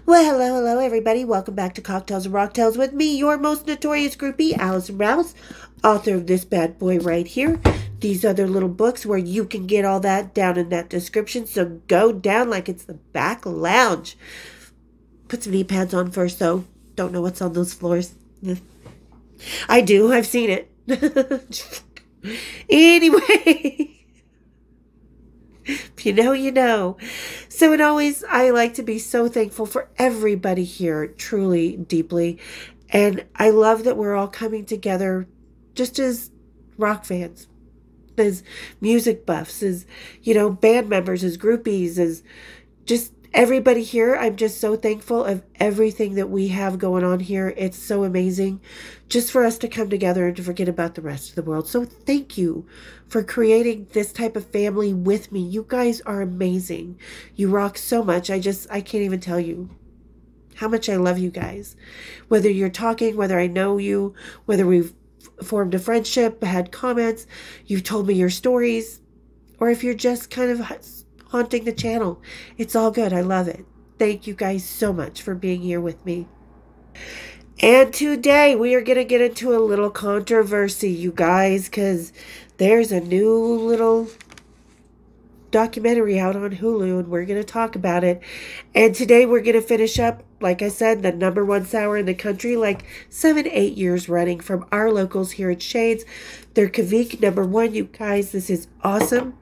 Well, hello, everybody. Welcome back to Cocktails and Rocktails with me, your most notorious groupie, Allison Rouse, author of this bad boy right here. These other little books where you can get all that down in that description, so go down like it's the back lounge. Put some knee pads on first, though. Don't know what's on those floors. I do. I've seen it. Anyway. If you know, you know. So, and always, I like to be so thankful for everybody here, truly, deeply. And I love that we're all coming together just as rock fans, as music buffs, as, band members, as groupies, as just everybody here. I'm just so thankful of everything that we have going on here. It's so amazing just for us to come together and to forget about the rest of the world. So thank you for creating this type of family with me. You guys are amazing. You rock so much. I can't even tell you how much I love you guys. Whether you're talking, whether I know you, whether we've formed a friendship, had comments, you've told me your stories, or if you're just kind of haunting the channel. It's all good. I love it. Thank you guys so much for being here with me. And today we are going to get into a little controversy, you guys, because there's a new little documentary out on Hulu, and we're going to talk about it. And today we're going to finish up, like I said, the #1 sour in the country, like 7-8 years running from our locals here at Shades. They're Kavik #1, you guys. This is awesome.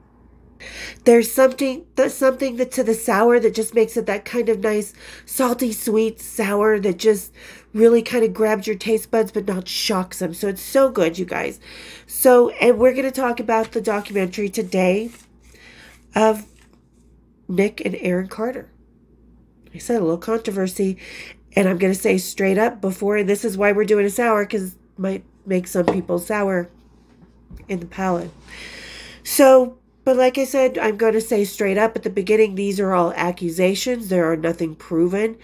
There's something that to the sour that just makes it that kind of nice, salty, sweet sour that just really kind of grabs your taste buds but not shocks them. So it's so good, you guys. So, and we're going to talk about the documentary today of Nick and Aaron Carter. I said a little controversy, and I'm going to say straight up before, and this is why we're doing a sour, because it might make some people sour in the palate. So, but like I said, I'm going to say straight up at the beginning, these are all accusations. There are nothing proven.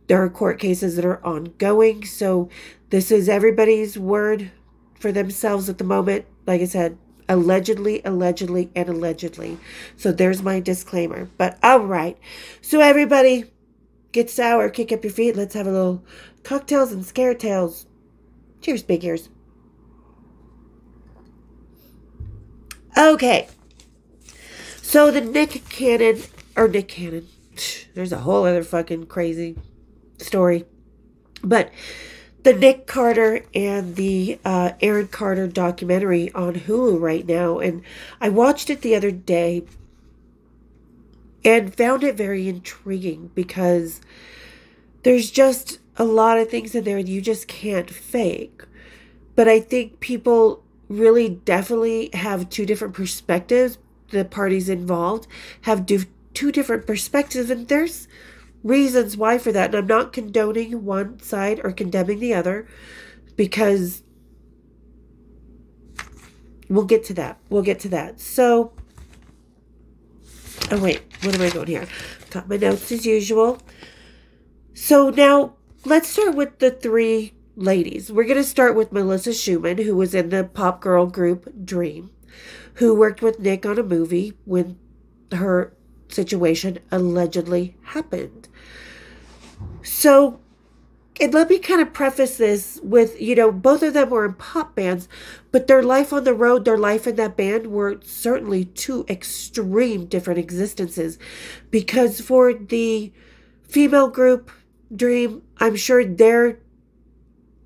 There are court cases that are ongoing. So this is everybody's word for themselves at the moment. Like I said, allegedly, allegedly, and allegedly. So there's my disclaimer. But all right. So everybody, get sour, kick up your feet. Let's have a little cocktails and scare tales. Cheers, big ears. Okay. So the Nick Cannon, there's a whole other fucking crazy story. But the Nick Carter and the Aaron Carter documentary on Hulu right now. And I watched it the other day and found it very intriguing because there's just a lot of things in there and you just can't fake. But I think people really definitely have two different perspectives. The parties involved have two different perspectives, and there's reasons why for that. And I'm not condoning one side or condemning the other, because we'll get to that. We'll get to that. So, oh wait, what am I doing here? Got my notes as usual. So now let's start with the three ladies. We're going to start with Melissa Schumann, who was in the pop girl group Dream, who worked with Nick on a movie when her situation allegedly happened. So, and let me kind of preface this with, both of them were in pop bands, but their life on the road, their life in that band were certainly two extreme different existences. Because for the female group, Dream, I'm sure their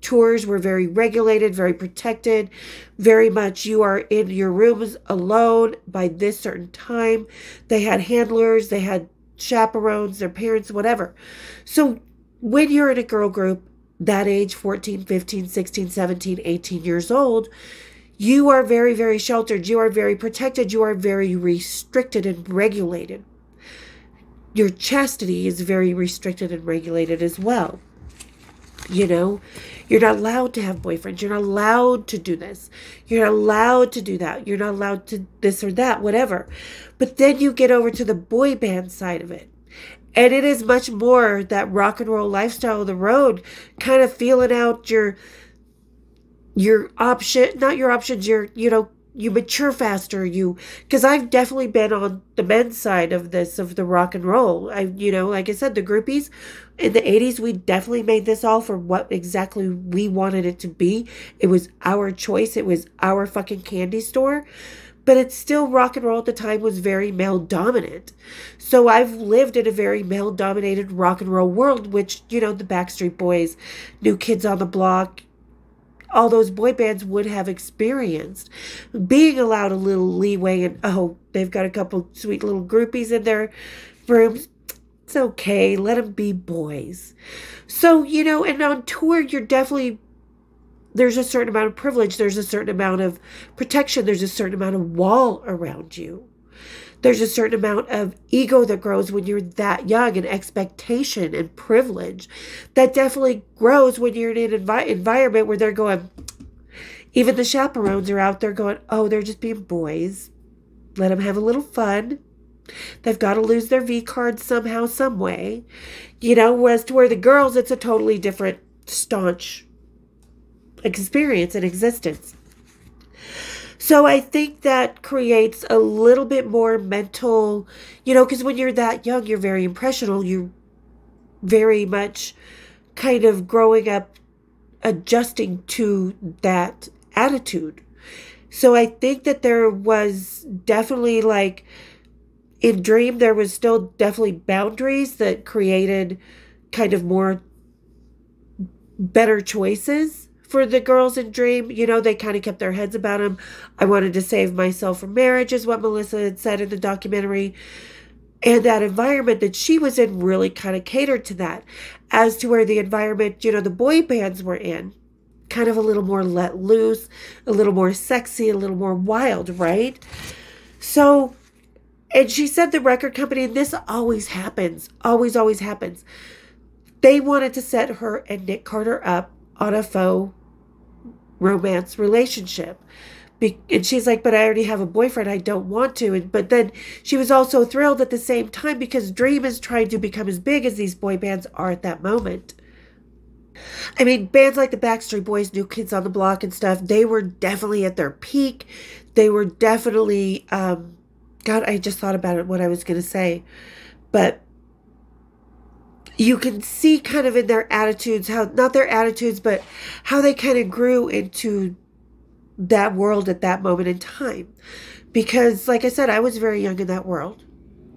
tours were very regulated, very protected, very much you are in your rooms alone by this certain time. They had handlers, they had chaperones, their parents, whatever. So when you're in a girl group that age, 14, 15, 16, 17, 18 years old, you are very, very sheltered. You are very protected. You are very restricted and regulated. Your chastity is very restricted and regulated as well. You're not allowed to have boyfriends. You're not allowed to do this. You're not allowed to do that. You're not allowed to this or that, whatever. But then you get over to the boy band side of it. And it is much more that rock and roll lifestyle of the road, kind of feeling out your option, not your options, your, you mature faster, because I've definitely been on the men's side of this, of the rock and roll. Like I said, the groupies in the 80s, we definitely made this all for what exactly we wanted it to be. It was our choice. It was our fucking candy store. But it's still, rock and roll at the time was very male dominant. So I've lived in a very male dominated rock and roll world, which, the Backstreet Boys, New Kids on the Block, all those boy bands would have experienced. Being allowed a little leeway and, oh, they've got a couple sweet little groupies in their rooms. It's okay. Let them be boys. So, and on tour, there's a certain amount of privilege. There's a certain amount of protection. There's a certain amount of wall around you. There's a certain amount of ego that grows when you're that young, and expectation and privilege that definitely grows when you're in an environment where they're going, even the chaperones are out there going, oh, they're just being boys. Let them have a little fun. They've got to lose their V card somehow, some way. Whereas to where the girls, it's a totally different, staunch experience and existence. So I think that creates a little bit more mental, because when you're that young, you're very impressionable. You're very much kind of growing up, adjusting to that attitude. So I think that there was definitely, like, in Dream, there was still definitely boundaries that created kind of more better choices for the girls in Dream. They kind of kept their heads about them. I wanted to save myself from marriage, is what Melissa had said in the documentary. And that environment that she was in really kind of catered to that. As to where the environment, the boy bands were in, kind of a little more let loose, a little more sexy, a little more wild, right? So, and she said the record company, and this always happens, always happens. They wanted to set her and Nick Carter up on a faux romance relationship. And she's like, but I already have a boyfriend. I don't want to. But then she was also thrilled at the same time because Dream is trying to become as big as these boy bands are at that moment. I mean, bands like the Backstreet Boys, New Kids on the Block and stuff, they were definitely at their peak. They were definitely, God, I just thought about it, what I was going to say. But you can see kind of in their attitudes, how, not their attitudes, but how they kind of grew into that world at that moment in time. Because, like I said, I was very young in that world.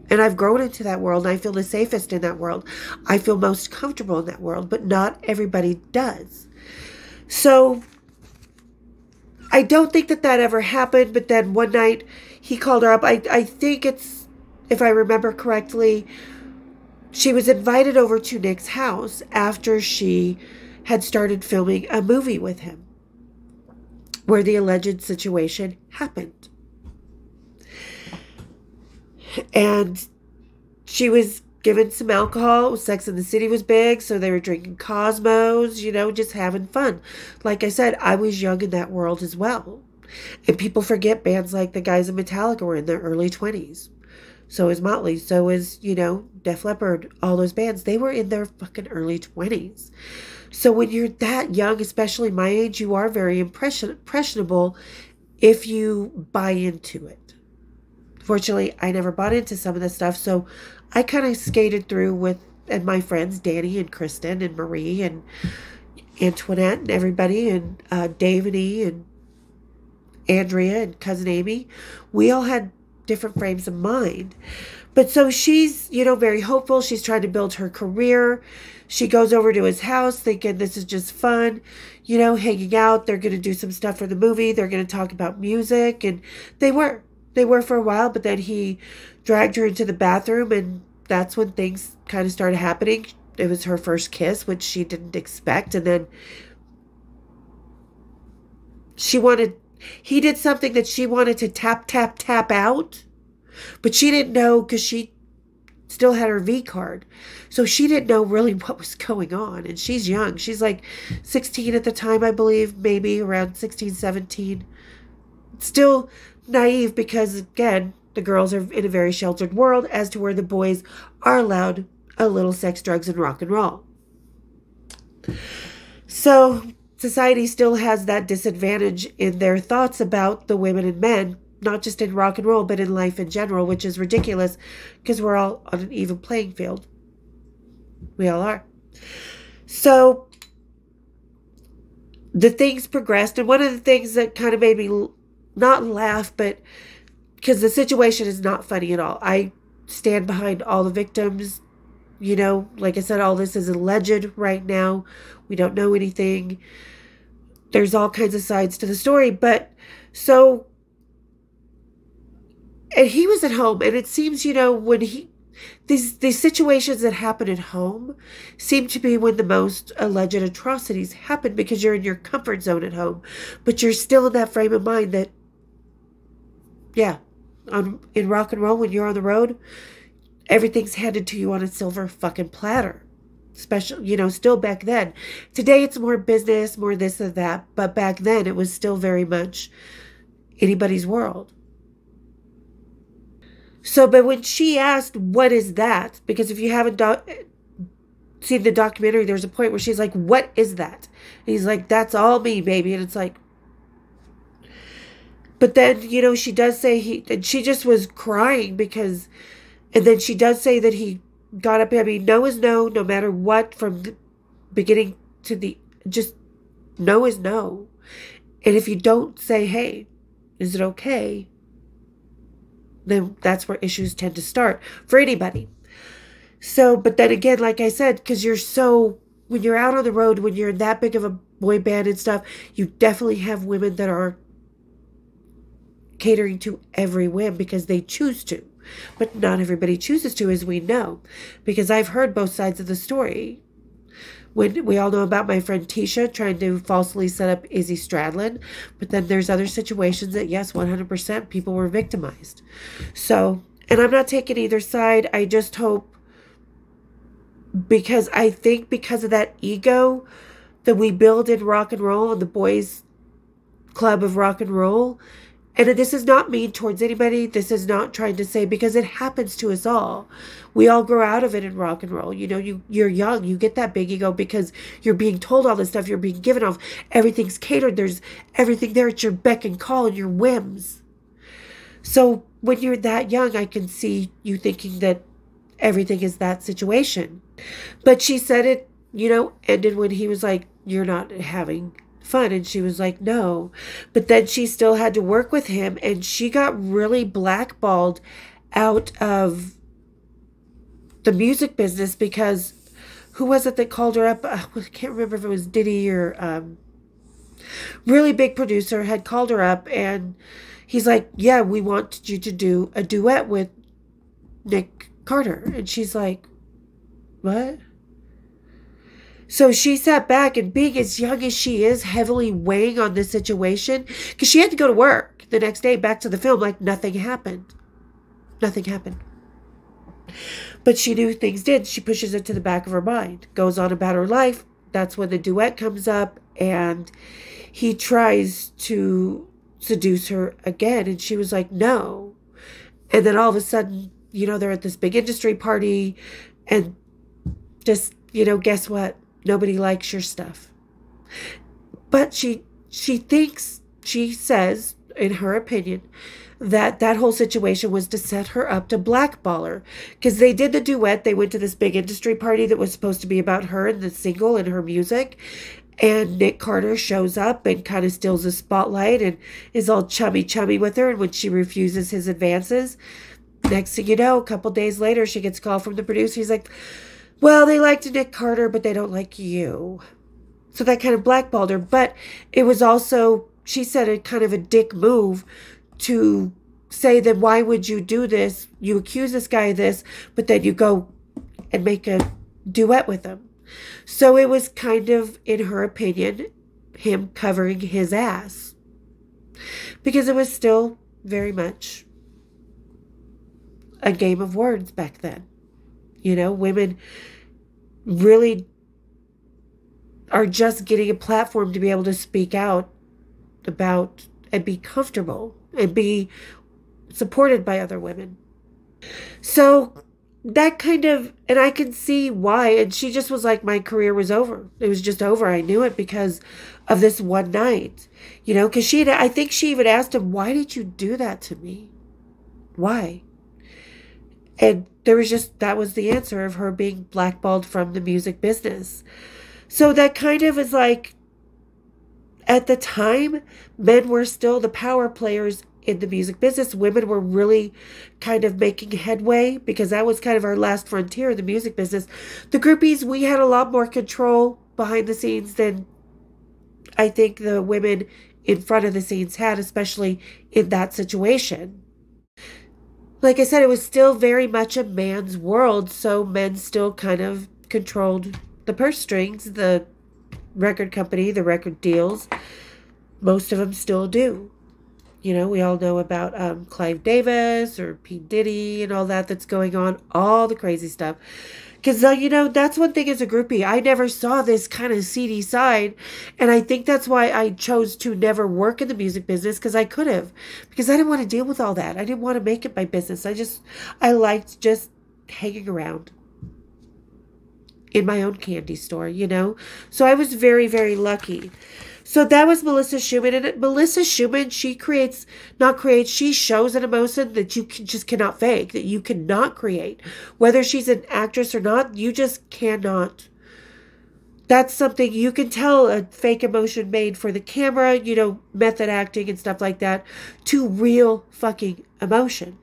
And I've grown into that world, and I feel the safest in that world. I feel most comfortable in that world, but not everybody does. So, I don't think that ever happened, but then one night, he called her up. I think it's, if I remember correctly, she was invited over to Nick's house after she had started filming a movie with him, where the alleged situation happened. And she was given some alcohol. Sex in the City was big, so they were drinking Cosmos, just having fun. Like I said, I was young in that world as well. And people forget bands like the guys in Metallica were in their early 20s. So is Motley. So is, Def Leppard. All those bands, they were in their fucking early 20s. So when you're that young, especially my age, you are very impressionable if you buy into it. Fortunately, I never bought into some of this stuff, so I kind of skated through with, and my friends, Danny and Kristen and Marie and Antoinette and everybody, and Dave and E and Andrea and Cousin Amy. We all had different frames of mind. But so she's, very hopeful. She's trying to build her career. She goes over to his house thinking this is just fun, hanging out. They're going to do some stuff for the movie. They're going to talk about music. And they were for a while, but then he dragged her into the bathroom, and that's when things kind of started happening. It was her first kiss, which she didn't expect. And then he did something that she wanted to tap out, but she didn't know because she still had her V card. So she didn't know really what was going on. And she's young. She's like 16 at the time, I believe, maybe around 16, 17. Still naive because, again, the girls are in a very sheltered world, as to where the boys are allowed a little sex, drugs, and rock and roll. So society still has that disadvantage in their thoughts about the women and men, not just in rock and roll, but in life in general, which is ridiculous because we're all on an even playing field. We all are. So the things progressed, and one of the things that kind of made me not laugh, but because the situation is not funny at all. I stand behind all the victims. You know, like I said, all this is alleged right now. We don't know anything. There's all kinds of sides to the story. But so, and he was at home, and it seems, you know, when these situations that happen at home seem to be when the most alleged atrocities happen, because you're in your comfort zone at home, but you're still in that frame of mind that, yeah, in rock and roll, when you're on the road, everything's handed to you on a silver fucking platter. Special, you know, still back then. Today it's more business, more this and that, but back then it was still very much anybody's world. So, but when she asked, what is that? Because if you haven't seen the documentary, there's a point where she's like, what is that? And he's like, that's all me, baby. And it's like, but then, you know, she does say and she just was crying because, and then she does say that he got up. I mean, no is no, no matter what, from the beginning to just no is no. And if you don't say, hey, is it okay? Then that's where issues tend to start for anybody. So, but then again, like I said, because when you're out on the road, when you're that big of a boy band and stuff, you definitely have women that are catering to every whim because they choose to. But not everybody chooses to, as we know, because I've heard both sides of the story. When we all know about my friend Tisha trying to falsely set up Izzy Stradlin, but then there's other situations that, yes, 100% people were victimized. So, and I'm not taking either side. I just hope, because I think because of that ego that we build in rock and roll and the boys' club of rock and roll. And this is not mean towards anybody. This is not trying to say, because it happens to us all. We all grow out of it in rock and roll. You know, you're young. You get that big ego because you're being told all this stuff. You're being given off. Everything's catered. There's everything there at your beck and call and your whims. So when you're that young, I can see you thinking that everything is that situation. But she said it, you know, ended when he was like, you're not having fun. And she was like, no. But then she still had to work with him, and she got really blackballed out of the music business because who was it that called her up? I can't remember if it was Diddy or really big producer had called her up, and he's like, yeah, we want you to do a duet with Nick Carter. And she's like, what? So she sat back, and being as young as she is, heavily weighing on this situation, because she had to go to work the next day, back to the film, like nothing happened. Nothing happened. But she knew things did. She pushes it to the back of her mind, goes on about her life. That's when the duet comes up, and he tries to seduce her again. And she was like, no. And then all of a sudden, you know, they're at this big industry party, and just, you know, guess what? Nobody likes your stuff. But she says, in her opinion, that whole situation was to set her up to blackball her. Because they did the duet. They went to this big industry party that was supposed to be about her and the single and her music. And Nick Carter shows up and kind of steals the spotlight and is all chummy with her. And when she refuses his advances, next thing you know, a couple days later, she gets a call from the producer. He's like, well, they liked Nick Carter, but they don't like you. So that kind of blackballed her. But it was also, she said, a kind of a dick move to say, then why would you do this? You accuse this guy of this, but then you go and make a duet with him. So it was kind of, in her opinion, him covering his ass. Because it was still very much a game of words back then. You know, women really are just getting a platform to be able to speak out about and be comfortable and be supported by other women. So that kind of, and I can see why. And she just was like, my career was over. It was just over. I knew it because of this one night, you know, because I think she even asked him, why did you do that to me? Why? And that was the answer of her being blackballed from the music business. So that kind of is like, at the time, men were still the power players in the music business. Women were really kind of making headway because that was kind of our last frontier in the music business. The groupies, we had a lot more control behind the scenes than I think the women in front of the scenes had, especially in that situation. Like I said, it was still very much a man's world, so men still kind of controlled the purse strings, the record company, the record deals. Most of them still do. You know, we all know about Clive Davis or P. Diddy and all that's going on, all the crazy stuff. Because, you know, that's one thing as a groupie. I never saw this kind of seedy side. And I think that's why I chose to never work in the music business, because I could have. Because I didn't want to deal with all that. I didn't want to make it my business. I liked just hanging around in my own candy store, you know. So I was very, very lucky. So that was Melissa Schumann. And Melissa Schumann, she shows an emotion that you just cannot fake, that you cannot create. Whether she's an actress or not, you just cannot. That's something you can tell a fake emotion made for the camera, you know, method acting and stuff like that, to real fucking emotion.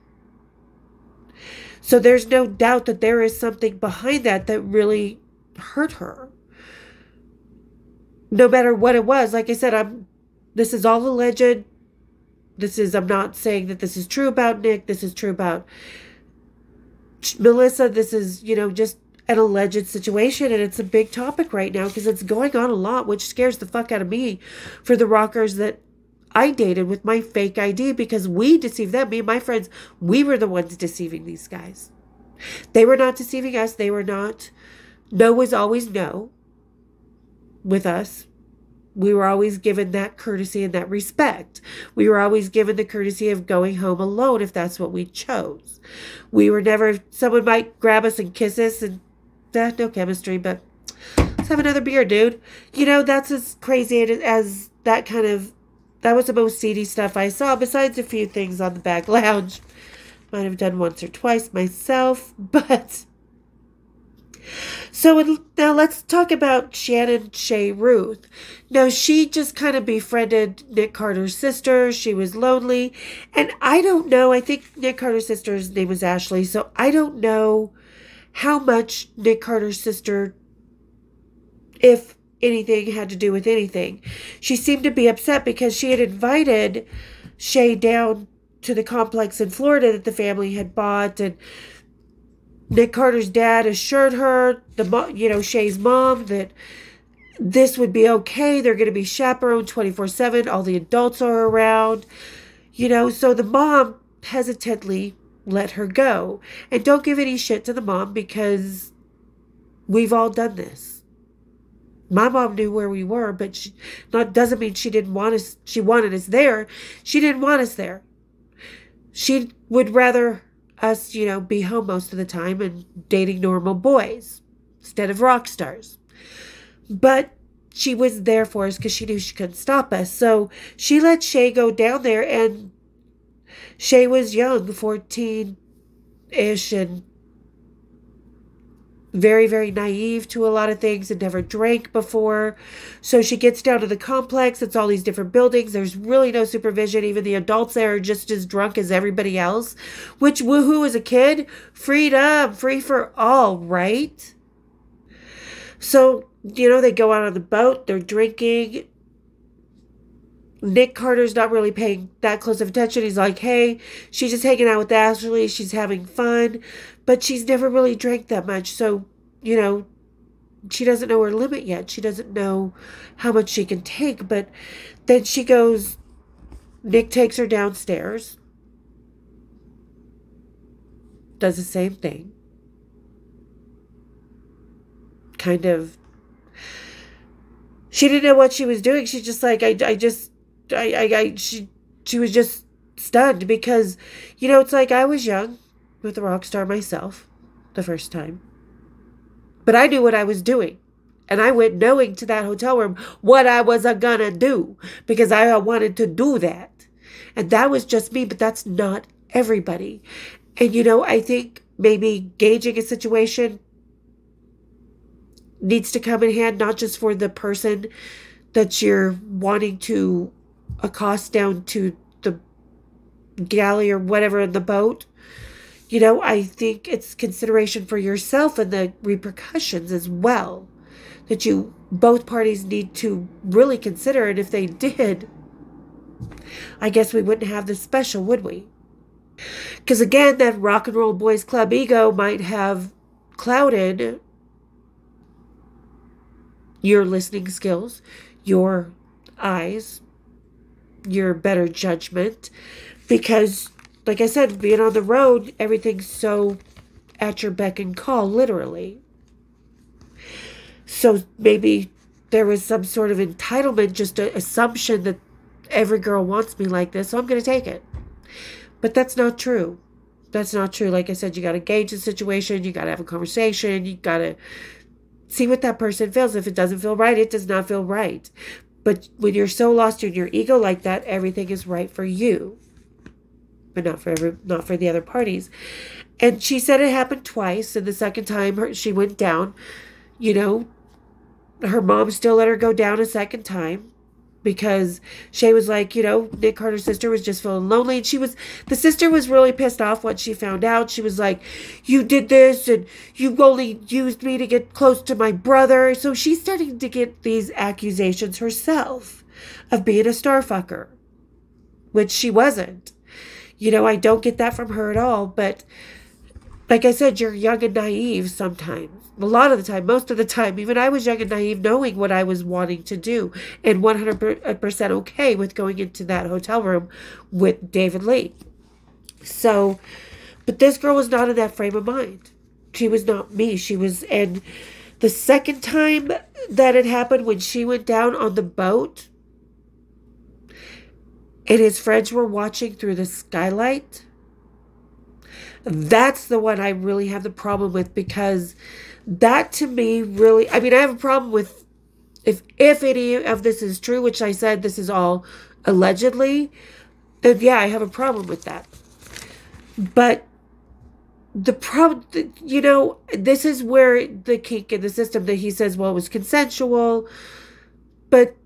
So there's no doubt that there is something behind that really hurt her. No matter what it was, like I said, this is all alleged. I'm not saying that this is true about Nick. This is true about Melissa. This is, you know, just an alleged situation. And it's a big topic right now because it's going on a lot, which scares the fuck out of me for the rockers that I dated with my fake ID, because we deceived them. Me and my friends, we were the ones deceiving these guys. They were not deceiving us. They were not. No was always no with us. We were always given that courtesy and that respect. We were always given the courtesy of going home alone if that's what we chose. We were never, someone might grab us and kiss us and no chemistry, but let's have another beer, dude. You know, that's as crazy as that kind of, that was the most seedy stuff I saw, besides a few things on the back lounge. Might have done once or twice myself, but... So now let's talk about Shannon Shea Ruth. Now, she just kind of befriended Nick Carter's sister. She was lonely. And I don't know. I think Nick Carter's sister's name was Ashley. So I don't know how much Nick Carter's sister, if anything, had to do with anything. She seemed to be upset because she had invited Shea down to the complex in Florida that the family had bought, and Nick Carter's dad assured her, Shea's mom, that this would be okay. They're going to be chaperoned 24/7. All the adults are around, you know. So the mom hesitantly let her go. And don't give any shit to the mom, because we've all done this. My mom knew where we were, but doesn't mean she didn't want us. She wanted us there. She didn't want us there. She would rather us, you know, be home most of the time and dating normal boys instead of rock stars. But she was there for us because she knew she couldn't stop us. So she let Shea go down there, and Shea was young, 14-ish, and very, very naive to a lot of things and never drank before. So she gets down to the complex. It's all these different buildings. There's really no supervision. Even the adults there are just as drunk as everybody else. Which, woohoo, as a kid, freedom, free for all, right? So, you know, they go out on the boat. They're drinking. Nick Carter's not really paying that close of attention. He's like, hey, she's just hanging out with Ashley. She's having fun. But she's never really drank that much. So, you know, she doesn't know her limit yet. She doesn't know how much she can take. But then she goes, Nick takes her downstairs. Does the same thing. Kind of. She didn't know what she was doing. She's just like, she was just stunned because, you know, it's like I was young with a rock star myself. the first time. But I knew what I was doing. And I went knowing to that hotel room what I was gonna do because I wanted to do that. And that was just me, but that's not everybody. And I think maybe gauging a situation needs to come in hand, not just for the person that you're wanting to accost down to the galley or whatever in the boat. I think it's consideration for yourself and the repercussions as well that both parties need to really consider. And if they did, I guess we wouldn't have this special, would we? Because again, that rock and roll boys club ego might have clouded your listening skills, your eyes, your better judgment, because like I said, being on the road, everything's so at your beck and call, literally. So maybe there was some sort of entitlement, just an assumption that every girl wants me like this, so I'm going to take it. But that's not true. That's not true. Like I said, you got to gauge the situation. You got to have a conversation. You got to see what that person feels. If it doesn't feel right, it does not feel right. But when you're so lost in your ego like that, everything is right for you, but not for the other parties. And she said it happened twice. And the second time she went down, her mom still let her go down a second time because Shay was like, Nick Carter's sister was just feeling lonely. And the sister was really pissed off when she found out. She was like, you did this and you only used me to get close to my brother. So she's starting to get these accusations herself of being a starfucker, which she wasn't. I don't get that from her at all. But like I said, you're young and naive sometimes. A lot of the time, most of the time, even I was young and naive, knowing what I was wanting to do and 100% okay with going into that hotel room with David Lee. So, but this girl was not in that frame of mind. She was not me. And the second time that it happened, when she went down on the boat and his friends were watching through the skylight, that's the one I really have the problem with, because that to me really, I have a problem with, if any of this is true, which I said this is all allegedly, then yeah, I have a problem with that. But the problem, this is where the kink in the system that he says, well, it was consensual, but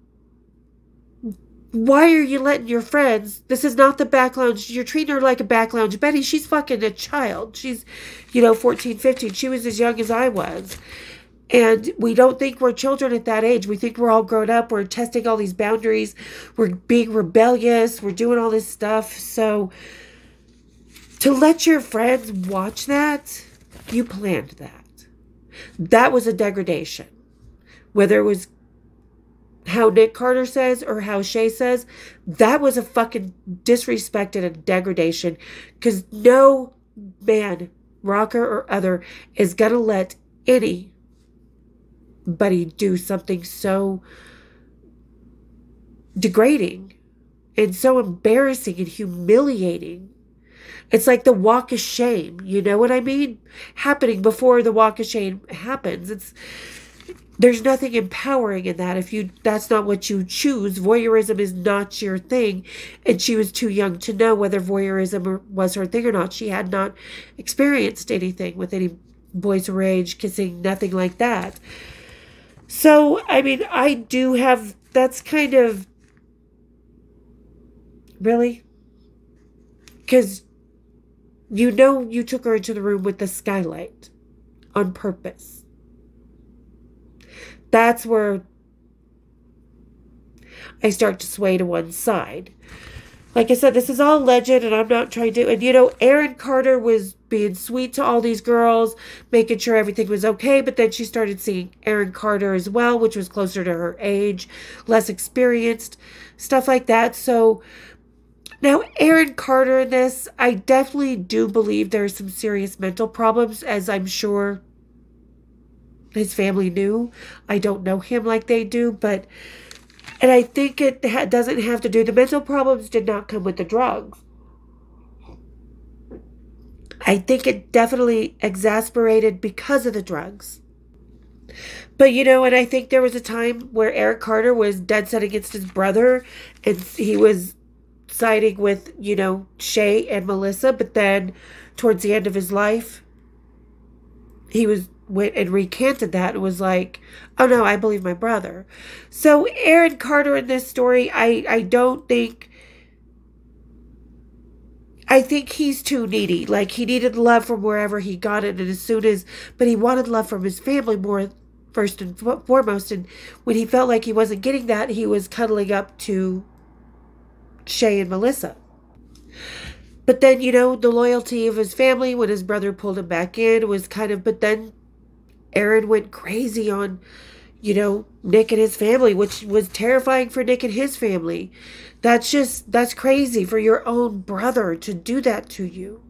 why are you letting your friends, this is not the back lounge, you're treating her like a back lounge Betty. She's fucking a child. She's, 14, 15. She was as young as I was. And we don't think we're children at that age. We think we're all grown up. We're testing all these boundaries. We're being rebellious. We're doing all this stuff. So to let your friends watch that, you planned that. That was a degradation. Whether it was how Nick Carter says or how Shay says, that was a fucking disrespect and a degradation, because no man, rocker or other, is gonna let anybody do something so degrading and so embarrassing and humiliating. It's like the walk of shame, you know what I mean? Happening before the walk of shame happens. There's nothing empowering in that. That's not what you choose. Voyeurism is not your thing. And she was too young to know whether voyeurism was her thing or not. She had not experienced anything with any boys her age, kissing, nothing like that. So, I do have, that's kind of, really? Because you took her into the room with the skylight on purpose. That's where I start to sway to one side. Like I said, this is all legend, and I'm not trying to... And, Aaron Carter was being sweet to all these girls, making sure everything was okay, but then she started seeing Aaron Carter as well, which was closer to her age, less experienced, stuff like that. So, now, Aaron Carter in this, I definitely do believe there are some serious mental problems, as I'm sure his family knew. I don't know him like they do, but... And I think it doesn't have to do... The mental problems did not come with the drugs. I think it definitely exasperated because of the drugs. But, and I think there was a time where Eric Carter was dead set against his brother, and he was siding with, Shay and Melissa, but then towards the end of his life, he went and recanted that and was like, oh no, I believe my brother. So Aaron Carter in this story, I think he's too needy. Like, he needed love from wherever he got it, and but he wanted love from his family more first and foremost, and when he felt like he wasn't getting that, he was cuddling up to Shay and Melissa. But then, the loyalty of his family, when his brother pulled him back in, was but then Aaron went crazy on, Nick and his family, which was terrifying for Nick and his family. That's crazy for your own brother to do that to you.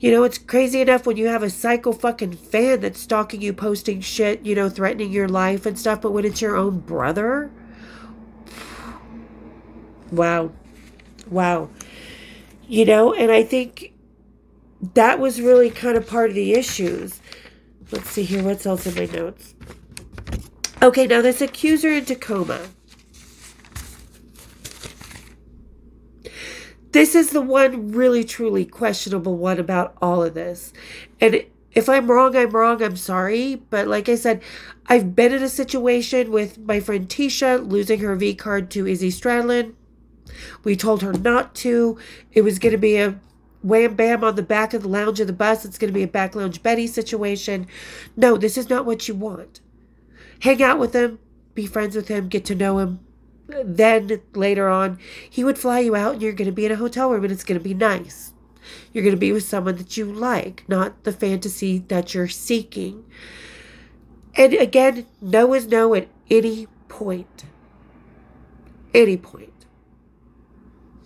It's crazy enough when you have a psycho fucking fan that's stalking you, posting shit, threatening your life and stuff, but when it's your own brother? Wow. And I think that was really kind of part of the issues. Let's see here, what's else in my notes? Okay, now this accuser in Tacoma. This is the one really, truly questionable one about all of this. And if I'm wrong, I'm sorry. But like I said, I've been in a situation with my friend Tisha losing her V card to Izzy Stradlin. We told her not to. It was going to be a wham bam on the back of the lounge of the bus. It's going to be a back lounge Betty situation. No, this is not what you want. Hang out with him, be friends with him, get to know him. Then later on, he would fly you out and you're going to be in a hotel room and it's going to be nice. You're going to be with someone that you like, not the fantasy that you're seeking. And again, no is no at any point. Any point.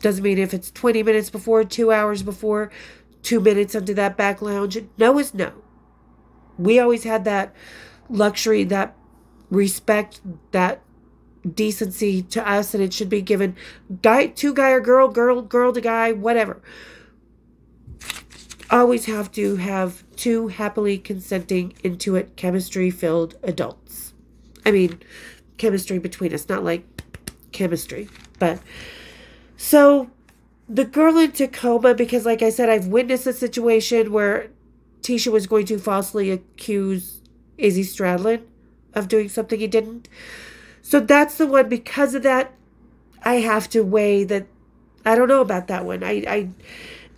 Doesn't mean if it's 20 minutes before, 2 hours before, 2 minutes into that back lounge. No is no. We always had that luxury, that respect, that decency to us, and it should be given guy to guy or girl to guy, whatever. Always have to have two happily consenting, intuit, chemistry-filled adults. I mean, chemistry between us, not like chemistry. But so the girl in Tacoma, because like I said, I've witnessed a situation where Tisha was going to falsely accuse Izzy Stradlin of doing something he didn't. So that's the one. Because of that, I have to weigh that. I don't know about that one.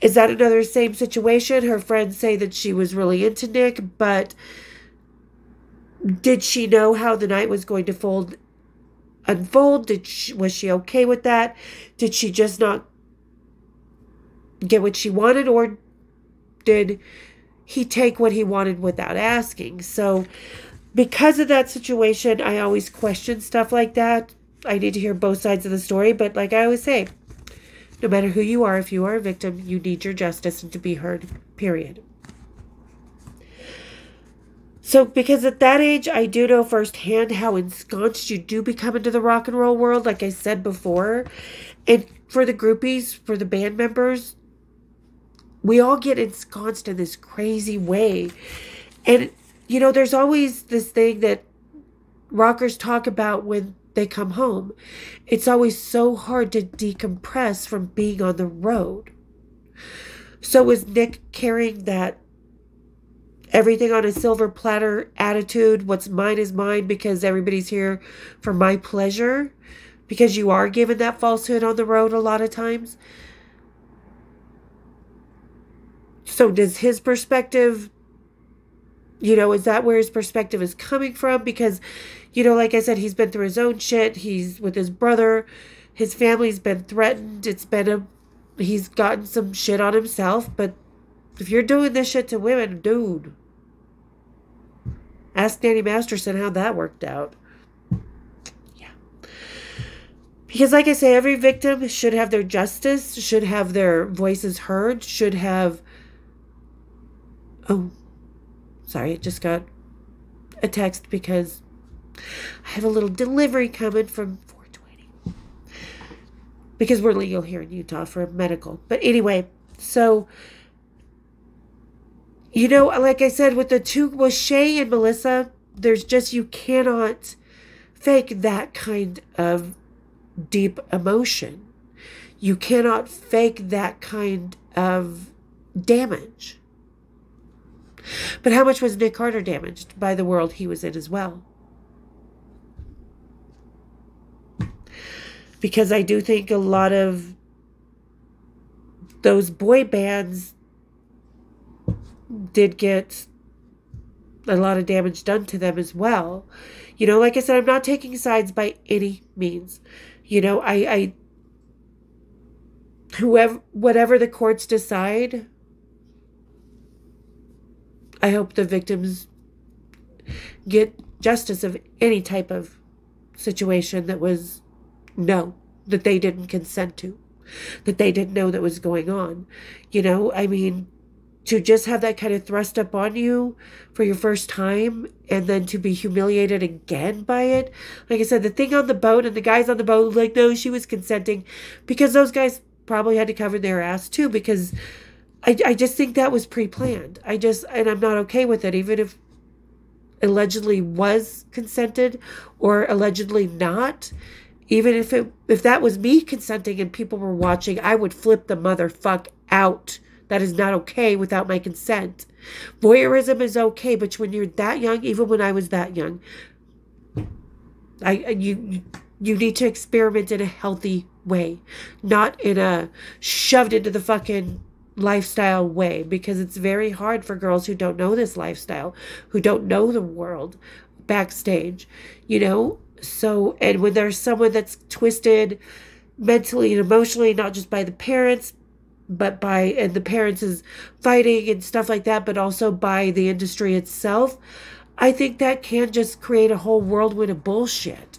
Is that another same situation? Her friends say that she was really into Nick, but did she know how the night was going to unfold? Was she okay with that? Did she just not get what she wanted, or did he take what he wanted without asking? So because of that situation, I always question stuff like that. I need to hear both sides of the story. But like I always say, no matter who you are, if you are a victim, you need your justice and to be heard, period. So because at that age, I do know firsthand how ensconced you do become into the rock and roll world, like I said before. And for the groupies, for the band members, we all get ensconced in this crazy way. And there's always this thing that rockers talk about when they come home. It's always so hard to decompress from being on the road. So was Nick carrying that everything on a silver platter attitude? What's mine is mine because everybody's here for my pleasure? Because you are given that falsehood on the road a lot of times. So does his perspective, is that where his perspective is coming from? Because, like I said, he's been through his own shit. He's with his brother. His family's been threatened. He's gotten some shit on himself. But if you're doing this shit to women, dude, ask Danny Masterson how that worked out. Yeah. Because like I say, every victim should have their justice, should have their voices heard, should have... Oh, sorry, I just got a text because I have a little delivery coming from 420. Because we're legal here in Utah for medical. But anyway, so You know, like I said, with the two, with Shay and Melissa, there's just, you cannot fake that kind of deep emotion. You cannot fake that kind of damage. But how much was Nick Carter damaged by the world he was in as well? Because I do think a lot of those boy bands did get a lot of damage done to them as well. You know, like I said, I'm not taking sides by any means. You know, whatever the courts decide, I hope the victims get justice of any type of situation that was, that they didn't consent to, that they didn't know that was going on. You know, I mean, to just have that kind of thrust up on you for your first time and then to be humiliated again by it. Like I said, the thing on the boat and the guys on the boat, like, no, she was consenting, because those guys probably had to cover their ass too, because I just think that was pre-planned. And I'm not okay with it, even if allegedly was consented or allegedly not. Even if that was me consenting and people were watching, I would flip the motherfuck out. That is not okay without my consent. Voyeurism is okay, but when you're that young, even when I was that young, you need to experiment in a healthy way, not in a shoved into the fucking lifestyle way, because it's very hard for girls who don't know this lifestyle, who don't know the world backstage, you know? So, and when there's someone that's twisted mentally and emotionally, not just by the parents, but and the parents is fighting and stuff like that, but also by the industry itself, I think that can just create a whole whirlwind of bullshit.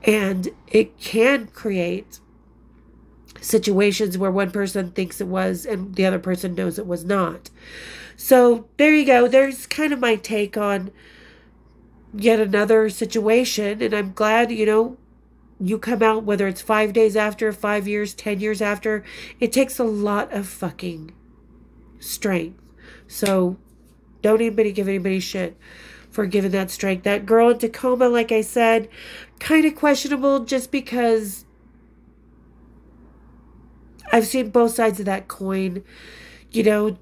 And it can create situations where one person thinks it was and the other person knows it was not. So there you go. There's kind of my take on yet another situation. And I'm glad, you know, you come out, whether it's 5 days after, 5 years, 10 years after, it takes a lot of fucking strength. So don't anybody give anybody shit for giving that strength. That girl in Tacoma, like I said, kind of questionable, just because I've seen both sides of that coin, you know,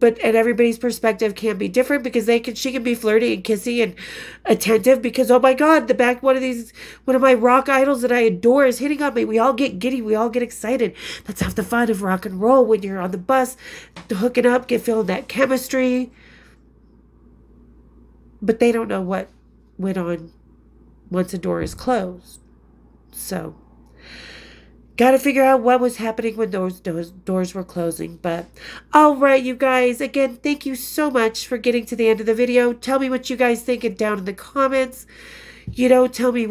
and everybody's perspective can be different, because she can be flirty and kissy and attentive because, oh my God, one of my rock idols that I adore is hitting on me. We all get giddy. We all get excited. That's half the fun of rock and roll, when you're on the bus, hooking up, feeling that chemistry. But they don't know what went on once a door is closed. So, got to figure out what was happening when those doors were closing. But, all right, you guys. Again, thank you so much for getting to the end of the video. Tell me what you guys think down in the comments. You know, tell me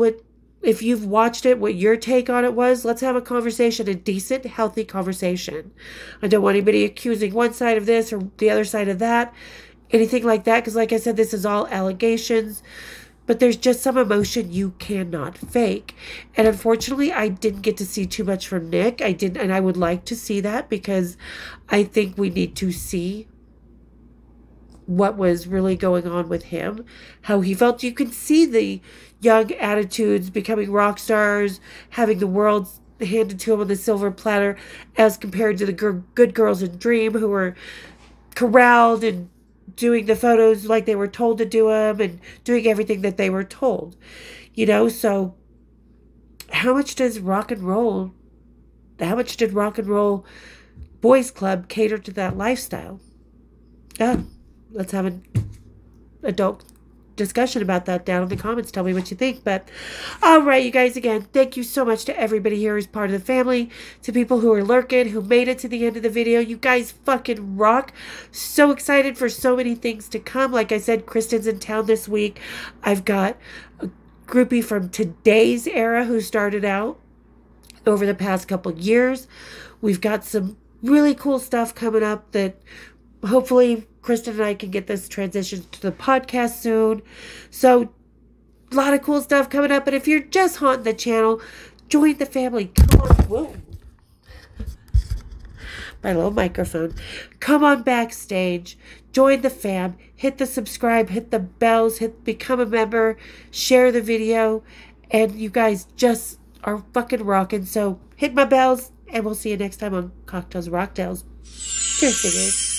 if you've watched it, what your take on it was. Let's have a conversation, a decent, healthy conversation. I don't want anybody accusing one side of this or the other side of that. Anything like that, because like I said, this is all allegations. But there's just some emotion you cannot fake. And unfortunately, I didn't get to see too much from Nick. And I would like to see that, because I think we need to see what was really going on with him, how he felt. You can see the young attitudes, becoming rock stars, having the world handed to him on the silver platter, as compared to the good girls in Dream, who were corralled and doing the photos like they were told to do them and doing everything that they were told, you know. So how much did rock and roll boys club cater to that lifestyle? Let's have an adult discussion about that down in the comments. Tell me what you think. But all right, you guys, again, thank you so much to everybody here who's part of the family, to people who are lurking, who made it to the end of the video. You guys fucking rock. So excited for so many things to come. Like I said, Kristen's in town this week. I've got a groupie from today's era who started out over the past couple years. We've got some really cool stuff coming up that hopefully Kristen and I can get this transition to the podcast soon. So, a lot of cool stuff coming up. And if you're just haunting the channel, join the family. Come on. Whoa. my little microphone. Come on backstage. Join the fam. Hit the subscribe. Hit the bells. Become a member. Share the video. And you guys just are fucking rocking. So hit my bells. And we'll see you next time on Cocktails Rocktails. Cheers, fingers.